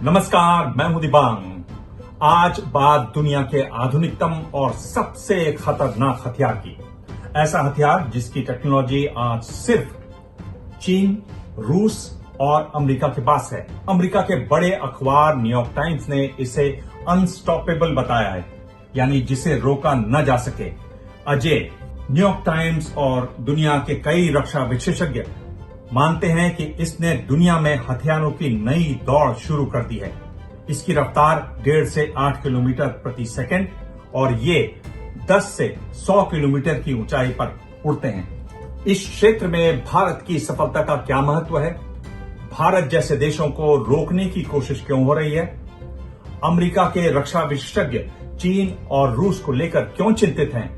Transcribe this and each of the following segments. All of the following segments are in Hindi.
नमस्कार, मैं हूं दिबांग। आज बात दुनिया के आधुनिकतम और सबसे खतरनाक हथियार की। ऐसा हथियार जिसकी टेक्नोलॉजी आज सिर्फ चीन, रूस और अमेरिका के पास है। अमेरिका के बड़े अखबार न्यूयॉर्क टाइम्स ने इसे अनस्टॉपेबल बताया है, यानी जिसे रोका न जा सके। अजय, न्यूयॉर्क टाइम्स और दुनिया के कई रक्षा विशेषज्ञ मानते हैं कि इसने दुनिया में हथियारों की नई दौड़ शुरू कर दी है। इसकी रफ्तार 1.5 से 8 किलोमीटर प्रति सेकंड और ये 10 से 100 किलोमीटर की ऊंचाई पर उड़ते हैं। इस क्षेत्र में भारत की सफलता का क्या महत्व है? भारत जैसे देशों को रोकने की कोशिश क्यों हो रही है? अमेरिका के रक्षा विशेषज्ञ चीन और रूस को लेकर क्यों चिंतित हैं?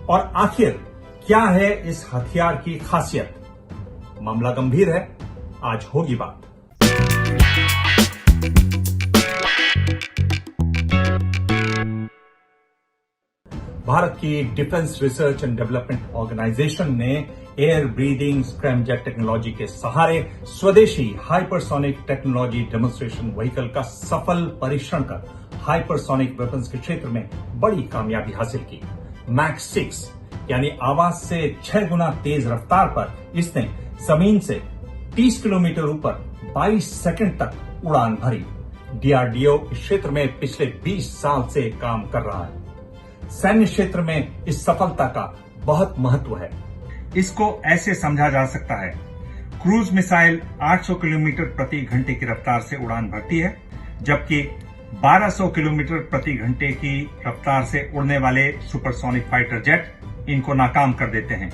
और आखिर क्या है इस हथियार की खासियत? मामला गंभीर है, आज होगी बात। भारत की defence research and development organisation ने एयर ब्रीदिंग स्क्रैमजेट टेक्नोलॉजी के सहारे स्वदेशी हाइपरसोनिक टेक्नोलॉजी डेमोन्स्ट्रेशन व्हीकल का सफल परीक्षण कर हाइपरसोनिक वेपन्स के क्षेत्र में बड़ी कामयाबी हासिल की। मैक 6 यानी आवाज से 6 गुना तेज रफ्तार पर इसने जमीन से 30 किलोमीटर ऊपर 22 सेकंड तक उड़ान भरी। डीआरडीओ इस क्षेत्र में पिछले 20 साल से काम कर रहा है। सैन्य क्षेत्र में इस सफलता का बहुत महत्व है। इसको ऐसे समझा जा सकता है, क्रूज मिसाइल 800 किलोमीटर प्रति घंटे की रफ्तार से उड़ान भरती है, जबकि 1200 किलोमीटर प्रति घंटे की रफ्तार से उड़ने वाले सुपरसोनिक फाइटर जेट इनको नाकाम कर देते हैं।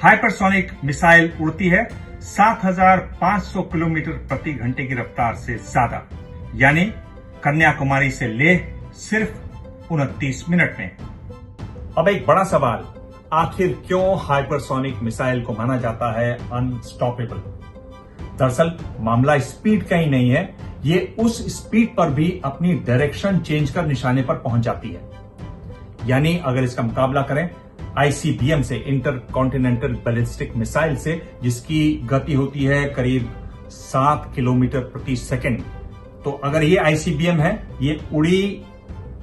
हाइपरसोनिक मिसाइल उड़ती है 7500 किलोमीटर प्रति घंटे की रफ्तार से ज्यादा, यानी कन्याकुमारी से लेह सिर्फ 29 मिनट में। अब एक बड़ा सवाल, आखिर क्यों हाइपरसोनिक मिसाइल को माना जाता है अनस्टॉपेबल? दरअसल मामला स्पीड का ही नहीं है, ये उस स्पीड पर भी अपनी डायरेक्शन चेंज कर निशाने पर पहुंच जाती है। यानी अगर इसका मुकाबला करें आईसीबीएम से, इंटर कॉन्टिनेंटल बैलिस्टिक मिसाइल से, जिसकी गति होती है करीब 7 किलोमीटर प्रति सेकंड, तो अगर ये आईसीबीएम है, ये उड़ी,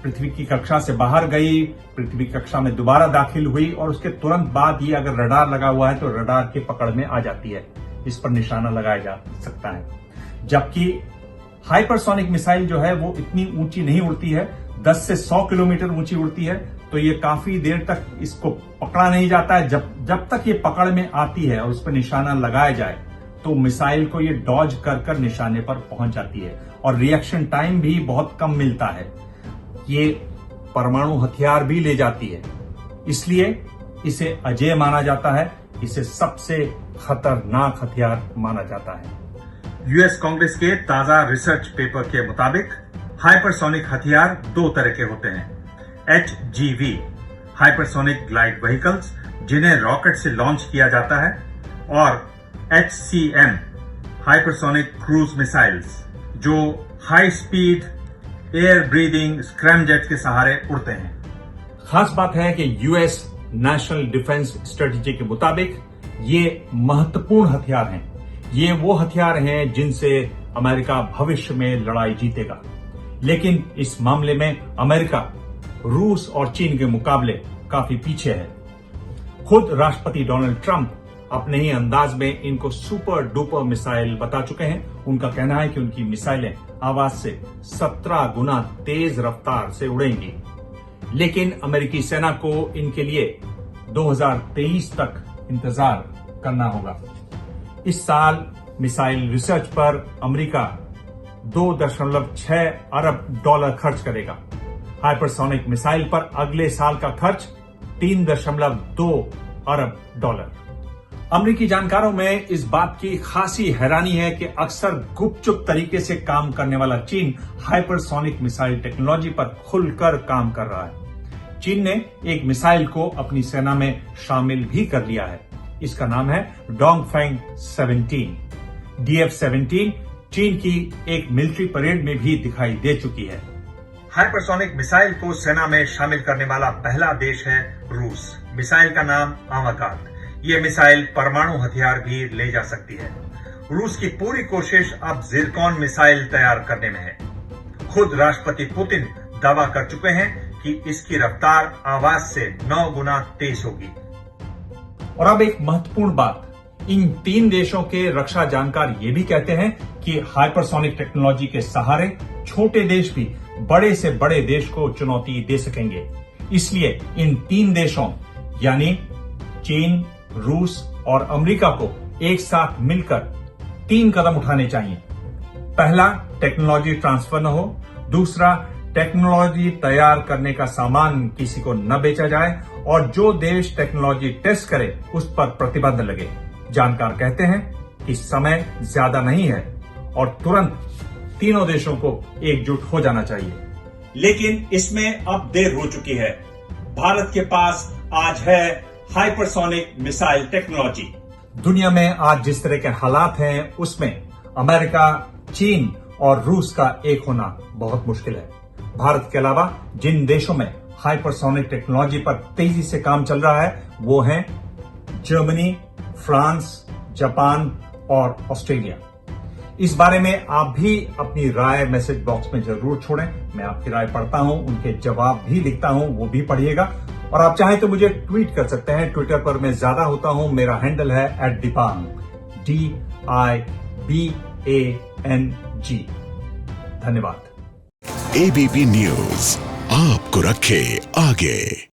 पृथ्वी की कक्षा से बाहर गई, पृथ्वी कक्षा में दोबारा दाखिल हुई और उसके तुरंत बाद ये अगर रडार लगा हुआ है तो रडार के पकड़ में आ जाती है, इस पर निशाना लगाया जा सकता है। जबकि हाइपरसोनिक मिसाइल जो है वो इतनी ऊंची नहीं उड़ती है, 10 से 100 किलोमीटर ऊंची उड़ती है, तो ये काफी देर तक इसको पकड़ा नहीं जाता है। जब तक ये पकड़ में आती है और उस पर निशाना लगाया जाए तो मिसाइल को ये डॉज कर निशाने पर पहुंच जाती है और रिएक्शन टाइम भी बहुत कम मिलता है। ये परमाणु हथियार भी ले जाती है, इसलिए इसे अजेय माना जाता है, इसे सबसे खतरनाक हथियार माना जाता है। यूएस कांग्रेस के ताजा रिसर्च पेपर के मुताबिक हाइपरसोनिक हथियार 2 तरह के होते हैं। HGV हाइपरसोनिक ग्लाइड व्हीकल्स, जिन्हें रॉकेट से लॉन्च किया जाता है, और HCM हाइपरसोनिक क्रूज मिसाइल्स, जो high speed air breathing scramjet के सहारे उड़ते हैं। खास बात है कि यूएस नेशनल डिफेंस स्ट्रेटेजी के मुताबिक ये महत्वपूर्ण हथियार हैं। ये वो हथियार हैं जिनसे अमेरिका भविष्य में लड़ाई जीतेगा। लेकिन इस मामले में अमेरिका रूस और चीन के मुकाबले काफी पीछे है। खुद राष्ट्रपति डोनाल्ड ट्रंप अपने ही अंदाज में इनको सुपर डुपर मिसाइल बता चुके हैं। उनका कहना है कि उनकी मिसाइलें आवाज से 17 गुना तेज रफ्तार से उड़ेंगी। लेकिन अमेरिकी सेना को इनके लिए 2023 तक इंतजार करना होगा। इस साल मिसाइल रिसर्च पर अमेरिका $2.6 अरब खर्च करेगा। हाइपरसोनिक मिसाइल पर अगले साल का खर्च $3.2 अरब। अमेरिकी जानकारों में इस बात की खासी हैरानी है कि अक्सर गुपचुप तरीके से काम करने वाला चीन हाइपरसोनिक मिसाइल टेक्नोलॉजी पर खुलकर काम कर रहा है। चीन ने एक मिसाइल को अपनी सेना में शामिल भी कर लिया है। इसका नाम है डोंगफेंग 17। DF-17 चीन की एक मिलिट्री परेड में भी दिखाई दे चुकी है। हाइपरसोनिक मिसाइल को सेना में शामिल करने वाला पहला देश है रूस। मिसाइल का नाम आवाकात। ये मिसाइल परमाणु हथियार भी ले जा सकती है। रूस की पूरी कोशिश अब जिरकॉन मिसाइल तैयार करने में है। खुद राष्ट्रपति पुतिन दावा कर चुके हैं कि इसकी रफ्तार आवाज से 9 गुना तेज होगी। और अब एक महत्वपूर्ण बात, इन 3 देशों के रक्षा जानकार ये भी कहते हैं कि हाइपरसोनिक टेक्नोलॉजी के सहारे छोटे देश भी बड़े से बड़े देश को चुनौती दे सकेंगे। इसलिए इन 3 देशों यानी चीन, रूस और अमेरिका को एक साथ मिलकर 3 कदम उठाने चाहिए। पहला, टेक्नोलॉजी ट्रांसफर न हो। दूसरा, टेक्नोलॉजी तैयार करने का सामान किसी को न बेचा जाए और जो देश टेक्नोलॉजी टेस्ट करे उस पर प्रतिबंध लगे। जानकार कहते हैं कि समय ज्यादा नहीं है और तुरंत तीनों देशों को एकजुट हो जाना चाहिए। लेकिन इसमें अब देर हो चुकी है। भारत के पास आज है हाइपरसोनिक मिसाइल टेक्नोलॉजी। दुनिया में आज जिस तरह के हालात हैं उसमें अमेरिका, चीन और रूस का एक होना बहुत मुश्किल है। भारत के अलावा जिन देशों में हाइपरसोनिक टेक्नोलॉजी पर तेजी से काम चल रहा है वो हैं जर्मनी, फ्रांस, जापान और ऑस्ट्रेलिया। इस बारे में आप भी अपनी राय मैसेज बॉक्स में जरूर छोड़ें। मैं आपकी राय पढ़ता हूं, उनके जवाब भी लिखता हूं, वो भी पढ़िएगा। और आप चाहें तो मुझे ट्वीट कर सकते हैं। ट्विटर पर मैं ज्यादा होता हूं, मेरा हैंडल है @dibanj DIBANG। धन्यवाद। ABP न्यूज आपको रखे आगे।